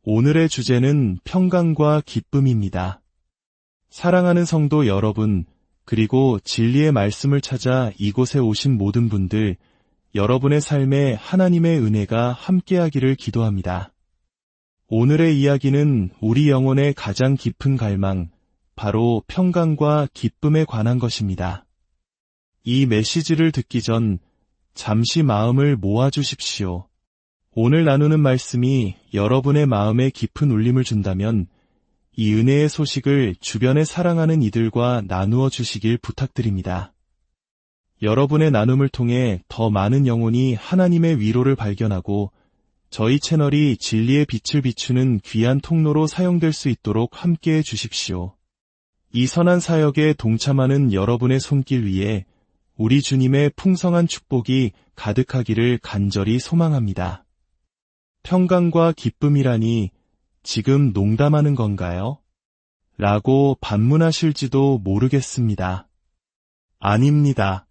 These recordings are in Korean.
오늘의 주제는 평강과 기쁨입니다. 사랑하는 성도 여러분, 그리고 진리의 말씀을 찾아 이곳에 오신 모든 분들, 여러분의 삶에 하나님의 은혜가 함께하기를 기도합니다. 오늘의 이야기는 우리 영혼의 가장 깊은 갈망, 바로 평강과 기쁨에 관한 것입니다. 이 메시지를 듣기 전 잠시 마음을 모아주십시오. 오늘 나누는 말씀이 여러분의 마음에 깊은 울림을 준다면 이 은혜의 소식을 주변에 사랑하는 이들과 나누어 주시길 부탁드립니다. 여러분의 나눔을 통해 더 많은 영혼이 하나님의 위로를 발견하고 저희 채널이 진리의 빛을 비추는 귀한 통로로 사용될 수 있도록 함께해 주십시오. 이 선한 사역에 동참하는 여러분의 손길 위에 우리 주님의 풍성한 축복이 가득하기를 간절히 소망합니다. 평강과 기쁨이라니 지금 농담하는 건가요? 라고 반문하실지도 모르겠습니다. 아닙니다.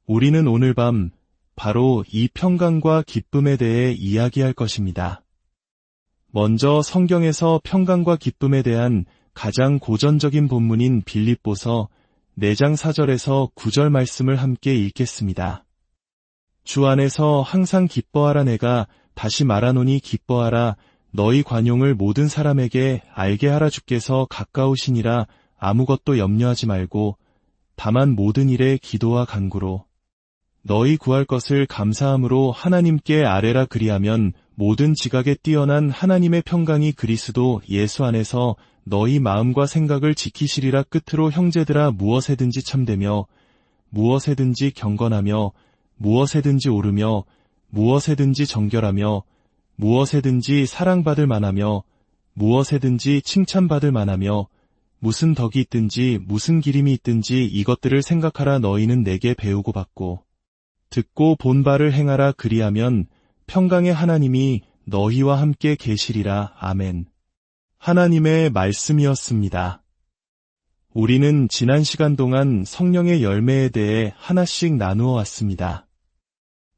우리는 오늘 밤 바로 이 평강과 기쁨에 대해 이야기할 것입니다. 먼저 성경에서 평강과 기쁨에 대한 가장 고전적인 본문인 빌립보서 4장 4절에서 9절 말씀을 함께 읽겠습니다. 주 안에서 항상 기뻐하라. 내가 다시 말하노니 기뻐하라. 너희 관용을 모든 사람에게 알게 하라. 주께서 가까우시니라. 아무것도 염려하지 말고 다만 모든 일에 기도와 간구로 너희 구할 것을 감사함으로 하나님께 아뢰라. 그리하면 모든 지각에 뛰어난 하나님의 평강이 그리스도 예수 안에서 너희 마음과 생각을 지키시리라. 끝으로 형제들아, 무엇에든지 참되며 무엇에든지 경건하며 무엇에든지 오르며 무엇에든지 정결하며 무엇에든지 사랑받을 만하며 무엇에든지 칭찬받을 만하며 무슨 덕이 있든지 무슨 기림이 있든지 이것들을 생각하라. 너희는 내게 배우고 받고 듣고 본 바를 행하라. 그리하면 평강의 하나님이 너희와 함께 계시리라. 아멘. 하나님의 말씀이었습니다. 우리는 지난 시간 동안 성령의 열매에 대해 하나씩 나누어 왔습니다.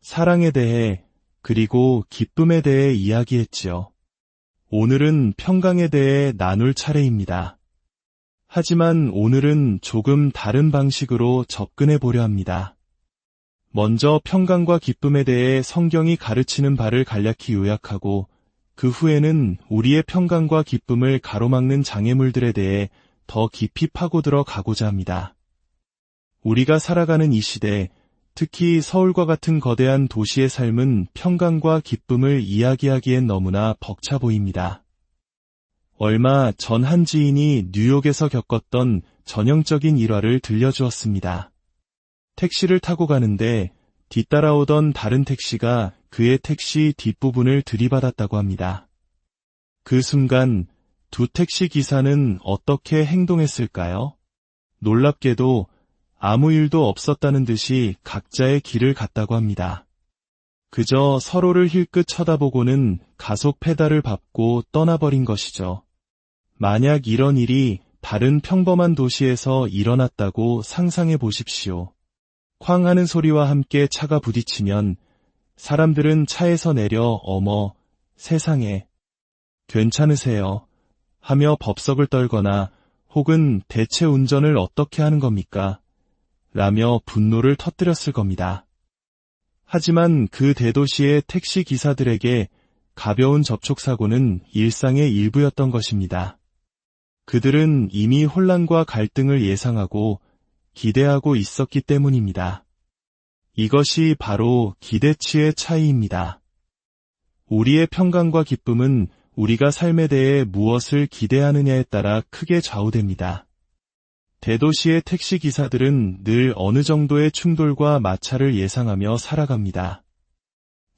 사랑에 대해 그리고 기쁨에 대해 이야기했지요. 오늘은 평강에 대해 나눌 차례입니다. 하지만 오늘은 조금 다른 방식으로 접근해 보려 합니다. 먼저 평강과 기쁨에 대해 성경이 가르치는 바를 간략히 요약하고 그 후에는 우리의 평강과 기쁨을 가로막는 장애물들에 대해 더 깊이 파고들어 가고자 합니다. 우리가 살아가는 이 시대, 특히 서울과 같은 거대한 도시의 삶은 평강과 기쁨을 이야기하기엔 너무나 벅차 보입니다. 얼마 전 한 지인이 뉴욕에서 겪었던 전형적인 일화를 들려주었습니다. 택시를 타고 가는데 뒤따라오던 다른 택시가 그의 택시 뒷부분을 들이받았다고 합니다. 그 순간 두 택시 기사는 어떻게 행동했을까요? 놀랍게도 아무 일도 없었다는 듯이 각자의 길을 갔다고 합니다. 그저 서로를 힐끗 쳐다보고는 가속 페달을 밟고 떠나버린 것이죠. 만약 이런 일이 다른 평범한 도시에서 일어났다고 상상해 보십시오. 쾅 하는 소리와 함께 차가 부딪히면 사람들은 차에서 내려 어머, 세상에, 괜찮으세요? 하며 법석을 떨거나 혹은 대체 운전을 어떻게 하는 겁니까? 라며 분노를 터뜨렸을 겁니다. 하지만 그 대도시의 택시 기사들에게 가벼운 접촉사고는 일상의 일부였던 것입니다. 그들은 이미 혼란과 갈등을 예상하고 기대하고 있었기 때문입니다. 이것이 바로 기대치의 차이입니다. 우리의 평강과 기쁨은 우리가 삶에 대해 무엇을 기대하느냐에 따라 크게 좌우됩니다. 대도시의 택시 기사들은 늘 어느 정도의 충돌과 마찰을 예상하며 살아갑니다.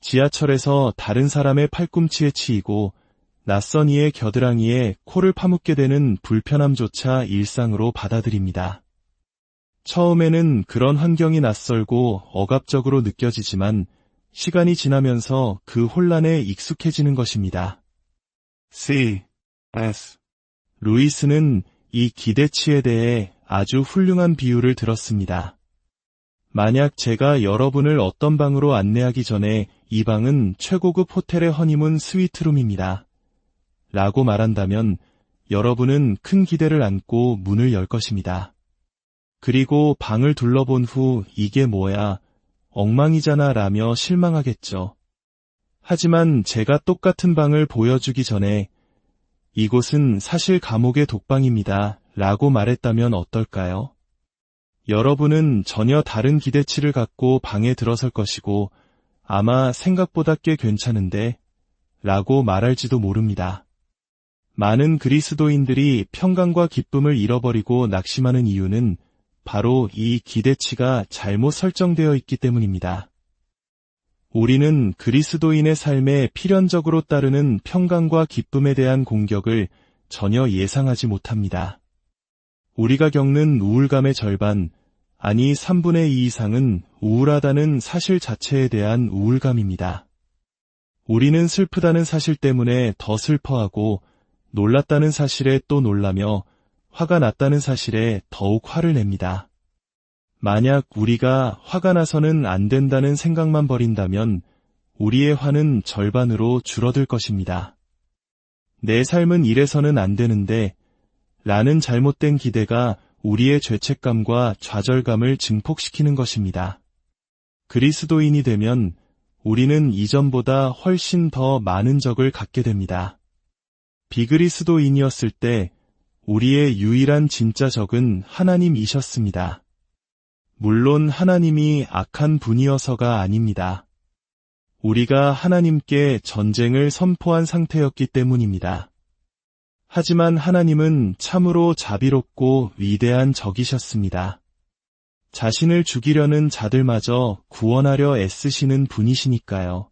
지하철에서 다른 사람의 팔꿈치에 치이고 낯선 이의 겨드랑이에 코를 파묻게 되는 불편함조차 일상으로 받아들입니다. 처음에는 그런 환경이 낯설고 억압적으로 느껴지지만 시간이 지나면서 그 혼란에 익숙해지는 것입니다. C.S. 루이스는 이 기대치에 대해 아주 훌륭한 비유를 들었습니다. 만약 제가 여러분을 어떤 방으로 안내하기 전에 이 방은 최고급 호텔의 허니문 스위트룸입니다. 라고 말한다면 여러분은 큰 기대를 안고 문을 열 것입니다. 그리고 방을 둘러본 후 이게 뭐야, 엉망이잖아 라며 실망하겠죠. 하지만 제가 똑같은 방을 보여주기 전에 이곳은 사실 감옥의 독방입니다 라고 말했다면 어떨까요? 여러분은 전혀 다른 기대치를 갖고 방에 들어설 것이고 아마 생각보다 꽤 괜찮은데 라고 말할지도 모릅니다. 많은 그리스도인들이 평강과 기쁨을 잃어버리고 낙심하는 이유는 바로 이 기대치가 잘못 설정되어 있기 때문입니다. 우리는 그리스도인의 삶에 필연적으로 따르는 평강과 기쁨에 대한 공격을 전혀 예상하지 못합니다. 우리가 겪는 우울감의 절반, 아니 3분의 2 이상은 우울하다는 사실 자체에 대한 우울감입니다. 우리는 슬프다는 사실 때문에 더 슬퍼하고 놀랐다는 사실에 또 놀라며 화가 났다는 사실에 더욱 화를 냅니다. 만약 우리가 화가 나서는 안 된다는 생각만 버린다면 우리의 화는 절반으로 줄어들 것입니다. 내 삶은 이래서는 안 되는데 라는 잘못된 기대가 우리의 죄책감과 좌절감을 증폭시키는 것입니다. 그리스도인이 되면 우리는 이전보다 훨씬 더 많은 적을 갖게 됩니다. 비그리스도인이었을 때 우리의 유일한 진짜 적은 하나님이셨습니다. 물론 하나님이 악한 분이어서가 아닙니다. 우리가 하나님께 전쟁을 선포한 상태였기 때문입니다. 하지만 하나님은 참으로 자비롭고 위대한 적이셨습니다. 자신을 죽이려는 자들마저 구원하려 애쓰시는 분이시니까요.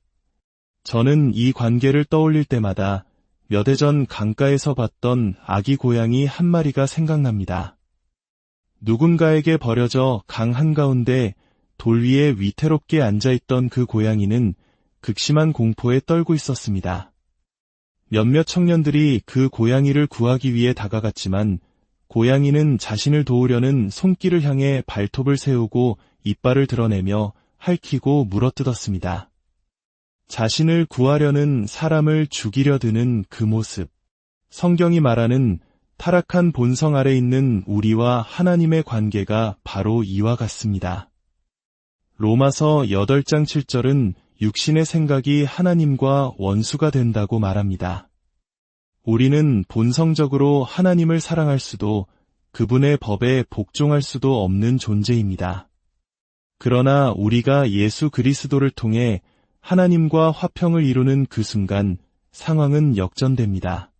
저는 이 관계를 떠올릴 때마다 몇 해 전 강가에서 봤던 아기 고양이 한 마리가 생각납니다. 누군가에게 버려져 강 한가운데 돌 위에 위태롭게 앉아있던 그 고양이는 극심한 공포에 떨고 있었습니다. 몇몇 청년들이 그 고양이를 구하기 위해 다가갔지만 고양이는 자신을 도우려는 손길을 향해 발톱을 세우고 이빨을 드러내며 핥히고 물어뜯었습니다. 자신을 구하려는 사람을 죽이려 드는 그 모습. 성경이 말하는 타락한 본성 아래 있는 우리와 하나님의 관계가 바로 이와 같습니다. 로마서 8장 7절은 육신의 생각이 하나님과 원수가 된다고 말합니다. 우리는 본성적으로 하나님을 사랑할 수도 그분의 법에 복종할 수도 없는 존재입니다. 그러나 우리가 예수 그리스도를 통해 하나님과 화평을 이루는 그 순간 상황은 역전됩니다.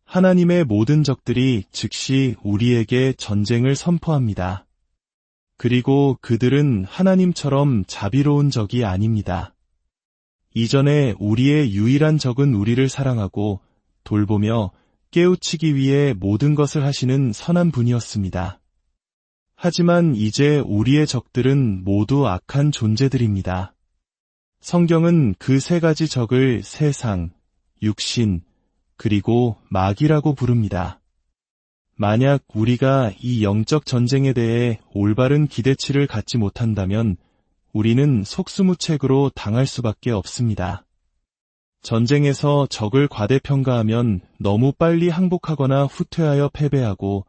하나님의 모든 적들이 즉시 우리에게 전쟁을 선포합니다. 그리고 그들은 하나님처럼 자비로운 적이 아닙니다. 이전에 우리의 유일한 적은 우리를 사랑하고 돌보며 깨우치기 위해 모든 것을 하시는 선한 분이었습니다. 하지만 이제 우리의 적들은 모두 악한 존재들입니다. 성경은 그 세 가지 적을 세상, 육신, 그리고 마귀라고 부릅니다. 만약 우리가 이 영적 전쟁에 대해 올바른 기대치를 갖지 못한다면 우리는 속수무책으로 당할 수밖에 없습니다. 전쟁에서 적을 과대평가하면 너무 빨리 항복하거나 후퇴하여 패배하고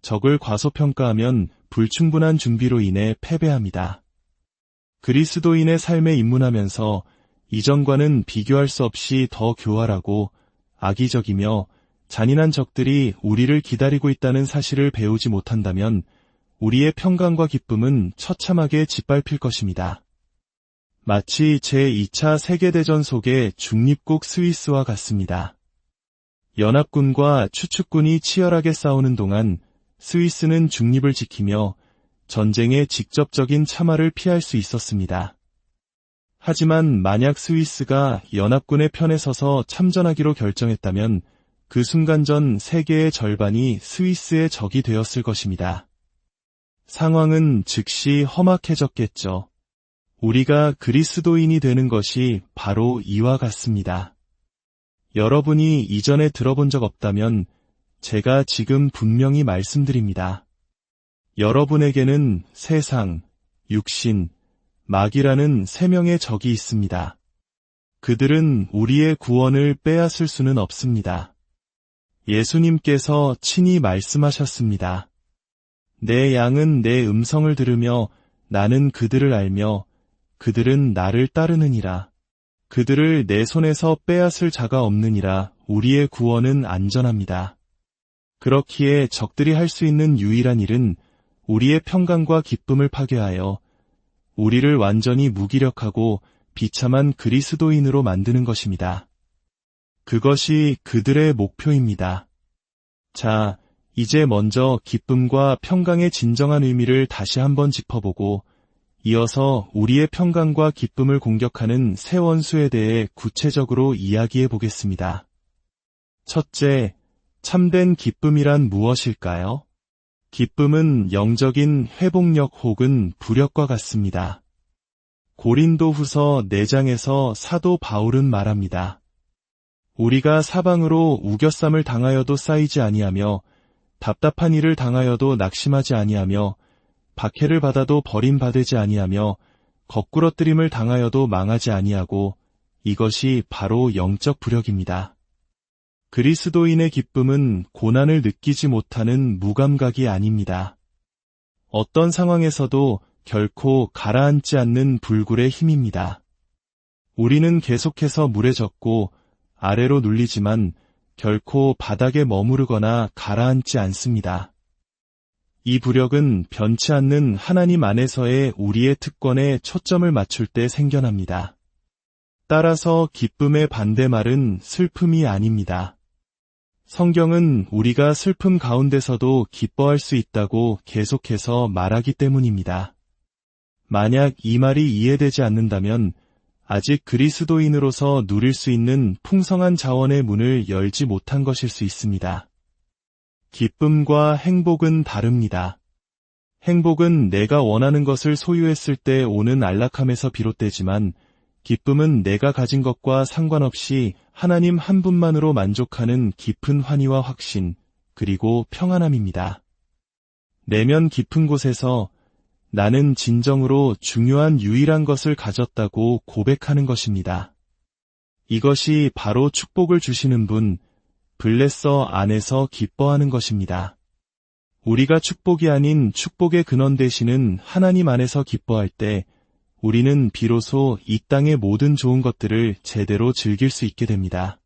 적을 과소평가하면 불충분한 준비로 인해 패배합니다. 그리스도인의 삶에 입문하면서 이전과는 비교할 수 없이 더 교활하고 악의적이며 잔인한 적들이 우리를 기다리고 있다는 사실을 배우지 못한다면 우리의 평강과 기쁨은 처참하게 짓밟힐 것입니다. 마치 제2차 세계대전 속의 중립국 스위스와 같습니다. 연합군과 추축군이 치열하게 싸우는 동안 스위스는 중립을 지키며 전쟁의 직접적인 참화를 피할 수 있었습니다. 하지만 만약 스위스가 연합군의 편에 서서 참전하기로 결정했다면 그 순간 전 세계의 절반이 스위스의 적이 되었을 것입니다. 상황은 즉시 험악해졌겠죠. 우리가 그리스도인이 되는 것이 바로 이와 같습니다. 여러분이 이전에 들어본 적 없다면 제가 지금 분명히 말씀드립니다. 여러분에게는 세상, 육신, 마귀라는 세 명의 적이 있습니다. 그들은 우리의 구원을 빼앗을 수는 없습니다. 예수님께서 친히 말씀하셨습니다. 내 양은 내 음성을 들으며 나는 그들을 알며 그들은 나를 따르느니라. 그들을 내 손에서 빼앗을 자가 없느니라. 우리의 구원은 안전합니다. 그렇기에 적들이 할 수 있는 유일한 일은 우리의 평강과 기쁨을 파괴하여 우리를 완전히 무기력하고 비참한 그리스도인으로 만드는 것입니다. 그것이 그들의 목표입니다. 자, 이제 먼저 기쁨과 평강의 진정한 의미를 다시 한번 짚어보고 이어서 우리의 평강과 기쁨을 공격하는 새 원수에 대해 구체적으로 이야기해 보겠습니다. 첫째, 참된 기쁨이란 무엇일까요? 기쁨은 영적인 회복력 혹은 부력과 같습니다. 고린도후서 4장에서 사도 바울은 말합니다. 우리가 사방으로 우겨쌈을 당하여도 쌓이지 아니하며 답답한 일을 당하여도 낙심하지 아니하며 박해를 받아도 버림받지 아니하며 거꾸러뜨림을 당하여도 망하지 아니하고 이것이 바로 영적 부력입니다. 그리스도인의 기쁨은 고난을 느끼지 못하는 무감각이 아닙니다. 어떤 상황에서도 결코 가라앉지 않는 불굴의 힘입니다. 우리는 계속해서 물에 젖고 아래로 눌리지만 결코 바닥에 머무르거나 가라앉지 않습니다. 이 부력은 변치 않는 하나님 안에서의 우리의 특권에 초점을 맞출 때 생겨납니다. 따라서 기쁨의 반대말은 슬픔이 아닙니다. 성경은 우리가 슬픔 가운데서도 기뻐할 수 있다고 계속해서 말하기 때문입니다. 만약 이 말이 이해되지 않는다면 아직 그리스도인으로서 누릴 수 있는 풍성한 자원의 문을 열지 못한 것일 수 있습니다. 기쁨과 행복은 다릅니다. 행복은 내가 원하는 것을 소유했을 때 오는 안락함에서 비롯되지만 기쁨은 내가 가진 것과 상관없이 하나님 한 분만으로 만족하는 깊은 환희와 확신, 그리고 평안함입니다. 내면 깊은 곳에서 나는 진정으로 중요한 유일한 것을 가졌다고 고백하는 것입니다. 이것이 바로 축복을 주시는 분, 블레서 안에서 기뻐하는 것입니다. 우리가 축복이 아닌 축복의 근원 되시는 하나님 안에서 기뻐할 때 우리는 비로소 이 땅의 모든 좋은 것들을 제대로 즐길 수 있게 됩니다.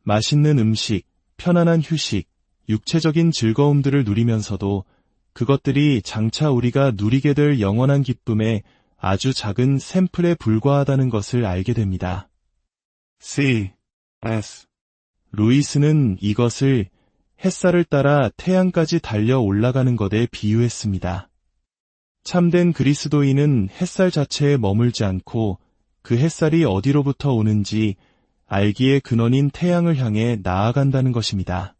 맛있는 음식, 편안한 휴식, 육체적인 즐거움들을 누리면서도 그것들이 장차 우리가 누리게 될 영원한 기쁨의 아주 작은 샘플에 불과하다는 것을 알게 됩니다. C.S. 루이스는 이것을 햇살을 따라 태양까지 달려 올라가는 것에 비유했습니다. 참된 그리스도인은 햇살 자체에 머물지 않고 그 햇살이 어디로부터 오는지 알기의 근원인 태양을 향해 나아간다는 것입니다.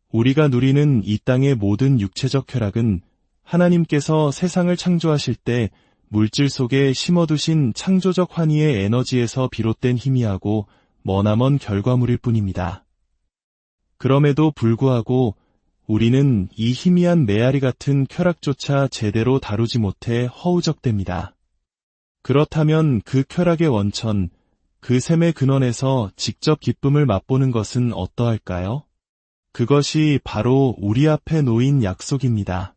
우리가 누리는 이 땅의 모든 육체적 쾌락은 하나님께서 세상을 창조하실 때 물질 속에 심어두신 창조적 환희의 에너지에서 비롯된 희미하고 머나먼 결과물일 뿐입니다. 그럼에도 불구하고 우리는 이 희미한 메아리 같은 쾌락조차 제대로 다루지 못해 허우적댑니다. 그렇다면 그 쾌락의 원천, 그 샘의 근원에서 직접 기쁨을 맛보는 것은 어떠할까요? 그것이 바로 우리 앞에 놓인 약속입니다.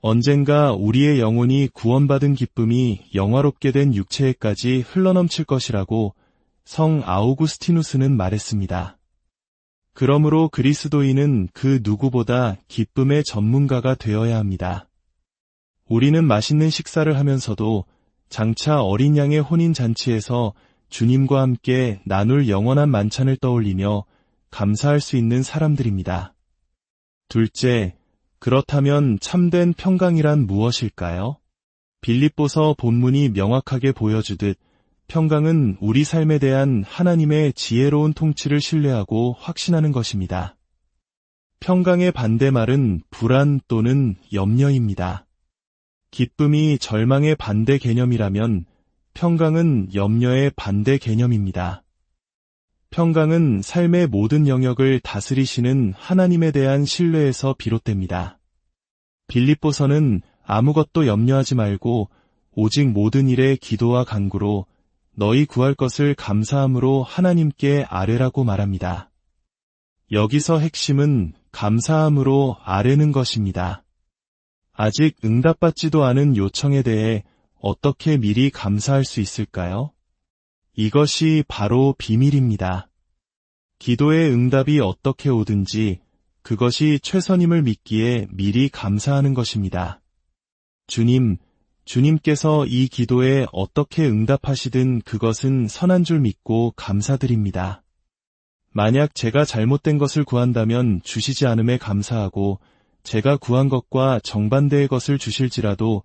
언젠가 우리의 영혼이 구원받은 기쁨이 영화롭게 된 육체에까지 흘러넘칠 것이라고 성 아우구스티누스는 말했습니다. 그러므로 그리스도인은 그 누구보다 기쁨의 전문가가 되어야 합니다. 우리는 맛있는 식사를 하면서도 장차 어린 양의 혼인잔치에서 주님과 함께 나눌 영원한 만찬을 떠올리며 감사할 수 있는 사람들입니다. 둘째, 그렇다면 참된 평강이란 무엇일까요? 빌립보서 본문이 명확하게 보여주듯 평강은 우리 삶에 대한 하나님의 지혜로운 통치를 신뢰하고 확신하는 것입니다. 평강의 반대말은 불안 또는 염려입니다. 기쁨이 절망의 반대 개념이라면 평강은 염려의 반대 개념입니다. 평강은 삶의 모든 영역을 다스리시는 하나님에 대한 신뢰에서 비롯됩니다. 빌립보서는 아무것도 염려하지 말고 오직 모든 일에 기도와 간구로 너희 구할 것을 감사함으로 하나님께 아뢰라고 말합니다. 여기서 핵심은 감사함으로 아뢰는 것입니다. 아직 응답받지도 않은 요청에 대해 어떻게 미리 감사할 수 있을까요? 이것이 바로 비밀입니다. 기도의 응답이 어떻게 오든지 그것이 최선임을 믿기에 미리 감사하는 것입니다. 주님께서 이 기도에 어떻게 응답하시든 그것은 선한 줄 믿고 감사드립니다. 만약 제가 잘못된 것을 구한다면 주시지 않음에 감사하고 제가 구한 것과 정반대의 것을 주실지라도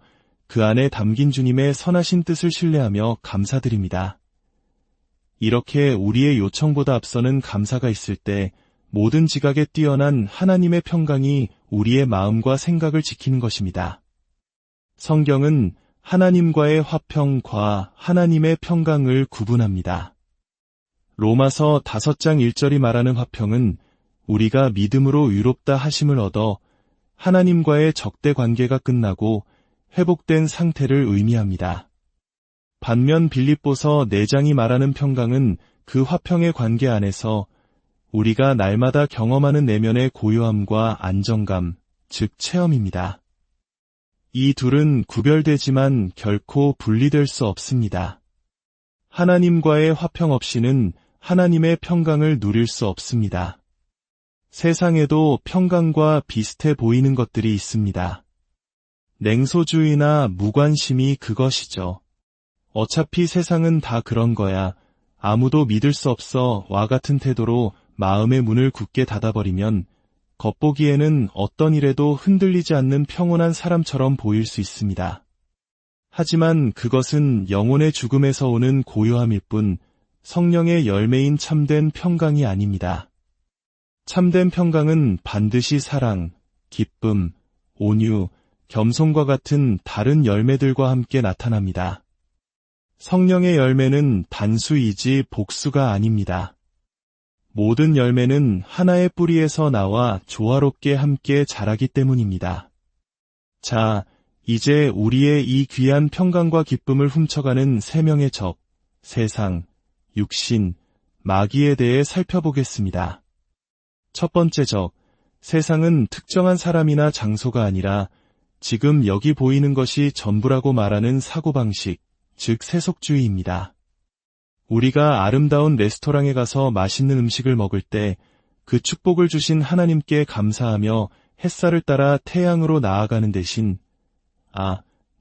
그 안에 담긴 주님의 선하신 뜻을 신뢰하며 감사드립니다. 이렇게 우리의 요청보다 앞서는 감사가 있을 때 모든 지각에 뛰어난 하나님의 평강이 우리의 마음과 생각을 지키는 것입니다. 성경은 하나님과의 화평과 하나님의 평강을 구분합니다. 로마서 5장 1절이 말하는 화평은 우리가 믿음으로 의롭다 하심을 얻어 하나님과의 적대 관계가 끝나고 회복된 상태를 의미합니다. 반면 빌립보서 4장이 말하는 평강은 그 화평의 관계 안에서 우리가 날마다 경험하는 내면의 고요함과 안정감, 즉 체험입니다. 이 둘은 구별되지만 결코 분리될 수 없습니다. 하나님과의 화평 없이는 하나님의 평강을 누릴 수 없습니다. 세상에도 평강과 비슷해 보이는 것들이 있습니다. 냉소주의나 무관심이 그것이죠. 어차피 세상은 다 그런 거야. 아무도 믿을 수 없어 와 같은 태도로 마음의 문을 굳게 닫아버리면 겉보기에는 어떤 일에도 흔들리지 않는 평온한 사람처럼 보일 수 있습니다. 하지만 그것은 영혼의 죽음에서 오는 고요함일 뿐 성령의 열매인 참된 평강이 아닙니다. 참된 평강은 반드시 사랑, 기쁨, 온유, 겸손과 같은 다른 열매들과 함께 나타납니다. 성령의 열매는 단수이지 복수가 아닙니다. 모든 열매는 하나의 뿌리에서 나와 조화롭게 함께 자라기 때문입니다. 자, 이제 우리의 이 귀한 평강과 기쁨을 훔쳐가는 세 명의 적, 세상, 육신, 마귀에 대해 살펴보겠습니다. 첫 번째 적, 세상은 특정한 사람이나 장소가 아니라 지금 여기 보이는 것이 전부라고 말하는 사고방식, 즉 세속주의입니다. 우리가 아름다운 레스토랑에 가서 맛있는 음식을 먹을 때 그 축복을 주신 하나님께 감사하며 햇살을 따라 태양으로 나아가는 대신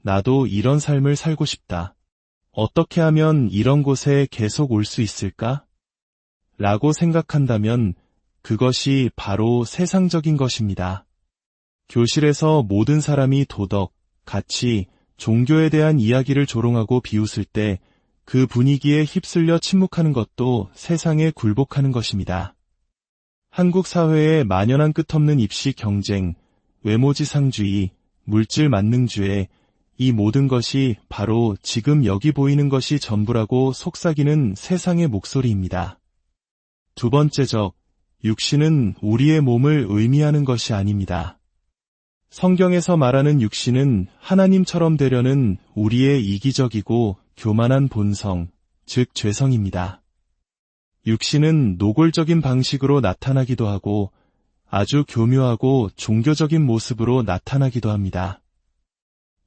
나도 이런 삶을 살고 싶다. 어떻게 하면 이런 곳에 계속 올 수 있을까? 라고 생각한다면 그것이 바로 세상적인 것입니다. 교실에서 모든 사람이 도덕, 가치, 종교에 대한 이야기를 조롱하고 비웃을 때 그 분위기에 휩쓸려 침묵하는 것도 세상에 굴복하는 것입니다. 한국 사회의 만연한 끝없는 입시 경쟁, 외모지상주의, 물질 만능주의, 이 모든 것이 바로 지금 여기 보이는 것이 전부라고 속삭이는 세상의 목소리입니다. 두 번째 적, 육신은 우리의 몸을 의미하는 것이 아닙니다. 성경에서 말하는 육신은 하나님처럼 되려는 우리의 이기적이고 교만한 본성, 즉 죄성입니다. 육신은 노골적인 방식으로 나타나기도 하고 아주 교묘하고 종교적인 모습으로 나타나기도 합니다.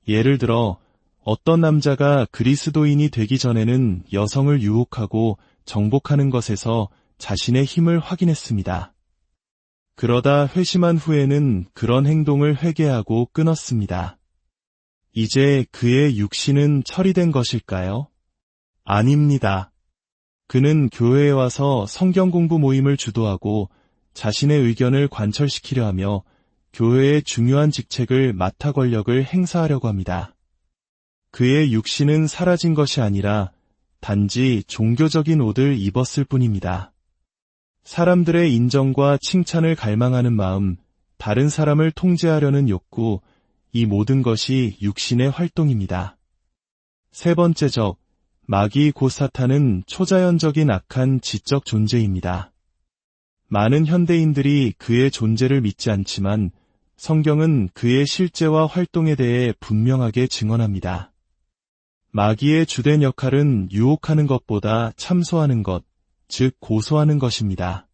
예를 들어 어떤 남자가 그리스도인이 되기 전에는 여성을 유혹하고 정복하는 것에서 자신의 힘을 확인했습니다. 그러다 회심한 후에는 그런 행동을 회개하고 끊었습니다. 이제 그의 육신은 처리된 것일까요? 아닙니다. 그는 교회에 와서 성경 공부 모임을 주도하고 자신의 의견을 관철시키려 하며 교회의 중요한 직책을 맡아 권력을 행사하려고 합니다. 그의 육신은 사라진 것이 아니라 단지 종교적인 옷을 입었을 뿐입니다. 사람들의 인정과 칭찬을 갈망하는 마음, 다른 사람을 통제하려는 욕구, 이 모든 것이 육신의 활동입니다. 세 번째 적, 마귀 곧 사탄은 초자연적인 악한 지적 존재입니다. 많은 현대인들이 그의 존재를 믿지 않지만 성경은 그의 실제와 활동에 대해 분명하게 증언합니다. 마귀의 주된 역할은 유혹하는 것보다 참소하는 것, 즉 고소하는 것입니다.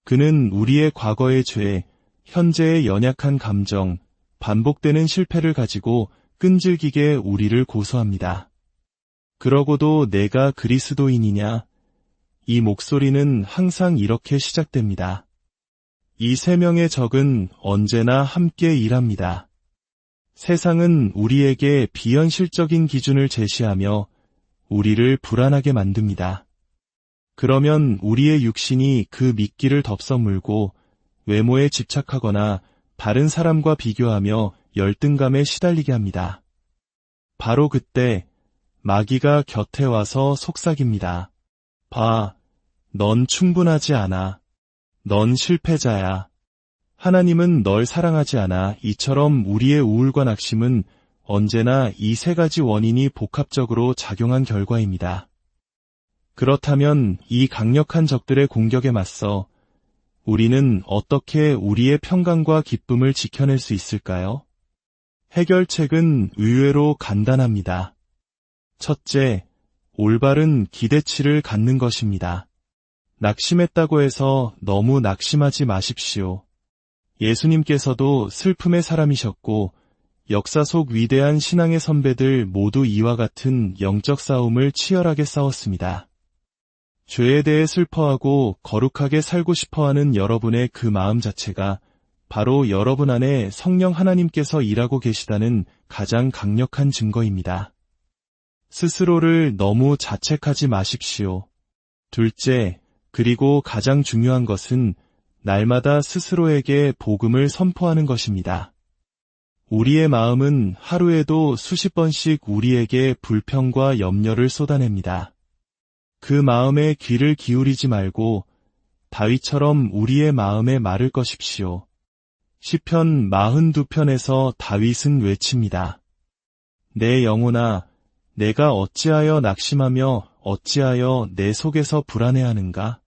그는 우리의 과거의 죄, 현재의 연약한 감정, 반복되는 실패를 가지고 끈질기게 우리를 고소합니다. 그러고도 내가 그리스도인이냐? 이 목소리는 항상 이렇게 시작됩니다. 이 세 명의 적은 언제나 함께 일합니다. 세상은 우리에게 비현실적인 기준을 제시하며 우리를 불안하게 만듭니다. 그러면 우리의 육신이 그 미끼를 덥석물고 외모에 집착하거나 다른 사람과 비교하며 열등감에 시달리게 합니다. 바로 그때 마귀가 곁에 와서 속삭입니다. 봐, 넌 충분하지 않아. 넌 실패자야. 하나님은 널 사랑하지 않아. 이처럼 우리의 우울과 낙심은 언제나 이 세 가지 원인이 복합적으로 작용한 결과입니다. 그렇다면 이 강력한 적들의 공격에 맞서 우리는 어떻게 우리의 평강과 기쁨을 지켜낼 수 있을까요? 해결책은 의외로 간단합니다. 첫째, 올바른 기대치를 갖는 것입니다. 낙심했다고 해서 너무 낙심하지 마십시오. 예수님께서도 슬픔의 사람이셨고 역사 속 위대한 신앙의 선배들 모두 이와 같은 영적 싸움을 치열하게 싸웠습니다. 죄에 대해 슬퍼하고 거룩하게 살고 싶어하는 여러분의 그 마음 자체가 바로 여러분 안에 성령 하나님께서 일하고 계시다는 가장 강력한 증거입니다. 스스로를 너무 자책하지 마십시오. 둘째, 그리고 가장 중요한 것은 날마다 스스로에게 복음을 선포하는 것입니다. 우리의 마음은 하루에도 수십 번씩 우리에게 불평과 염려를 쏟아냅니다. 그 마음에 귀를 기울이지 말고 다윗처럼 우리의 마음에 말을 것입시오. 시편 42편에서 다윗은 외칩니다. 내 영혼아, 내가 어찌하여 낙심하며 어찌하여 내 속에서 불안해하는가?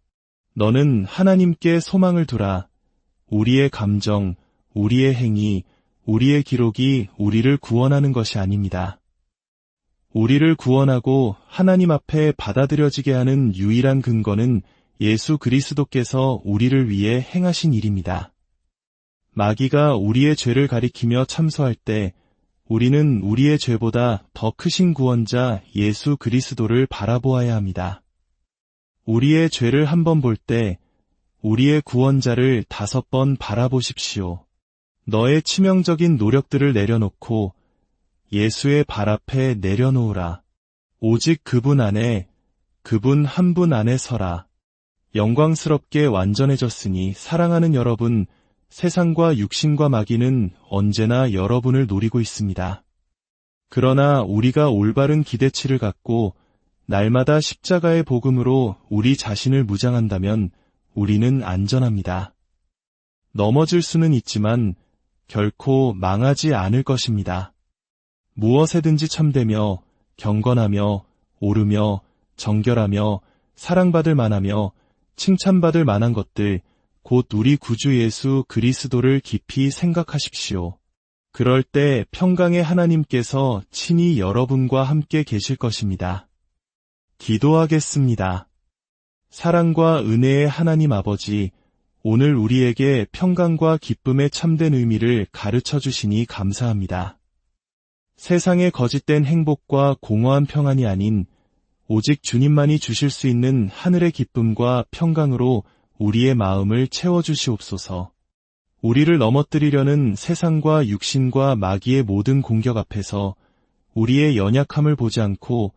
너는 하나님께 소망을 두라. 우리의 감정, 우리의 행위, 우리의 기록이 우리를 구원하는 것이 아닙니다. 우리를 구원하고 하나님 앞에 받아들여지게 하는 유일한 근거는 예수 그리스도께서 우리를 위해 행하신 일입니다. 마귀가 우리의 죄를 가리키며 참소할 때 우리는 우리의 죄보다 더 크신 구원자 예수 그리스도를 바라보아야 합니다. 우리의 죄를 한 번 볼 때 우리의 구원자를 5번 바라보십시오. 너의 치명적인 노력들을 내려놓고 예수의 발 앞에 내려놓으라. 오직 그분 안에, 그분 한 분 안에 서라. 영광스럽게 완전해졌으니 사랑하는 여러분, 세상과 육신과 마귀는 언제나 여러분을 노리고 있습니다. 그러나 우리가 올바른 기대치를 갖고 날마다 십자가의 복음으로 우리 자신을 무장한다면 우리는 안전합니다. 넘어질 수는 있지만 결코 망하지 않을 것입니다. 무엇에든지 참되며 경건하며 오르며 정결하며 사랑받을 만하며 칭찬받을 만한 것들, 곧 우리 구주 예수 그리스도를 깊이 생각하십시오. 그럴 때 평강의 하나님께서 친히 여러분과 함께 계실 것입니다. 기도하겠습니다. 사랑과 은혜의 하나님 아버지, 오늘 우리에게 평강과 기쁨의 참된 의미를 가르쳐 주시니 감사합니다. 세상의 거짓된 행복과 공허한 평안이 아닌 오직 주님만이 주실 수 있는 하늘의 기쁨과 평강으로 우리의 마음을 채워주시옵소서. 우리를 넘어뜨리려는 세상과 육신과 마귀의 모든 공격 앞에서 우리의 연약함을 보지 않고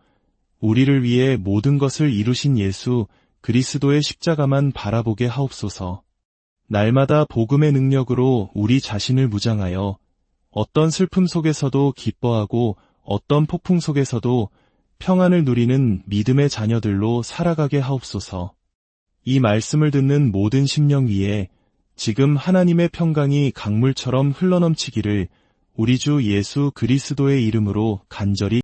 우리를 위해 모든 것을 이루신 예수 그리스도의 십자가만 바라보게 하옵소서. 날마다 복음의 능력으로 우리 자신을 무장하여 어떤 슬픔 속에서도 기뻐하고 어떤 폭풍 속에서도 평안을 누리는 믿음의 자녀들로 살아가게 하옵소서. 이 말씀을 듣는 모든 심령 위에 지금 하나님의 평강이 강물처럼 흘러넘치기를 우리 주 예수 그리스도의 이름으로 간절히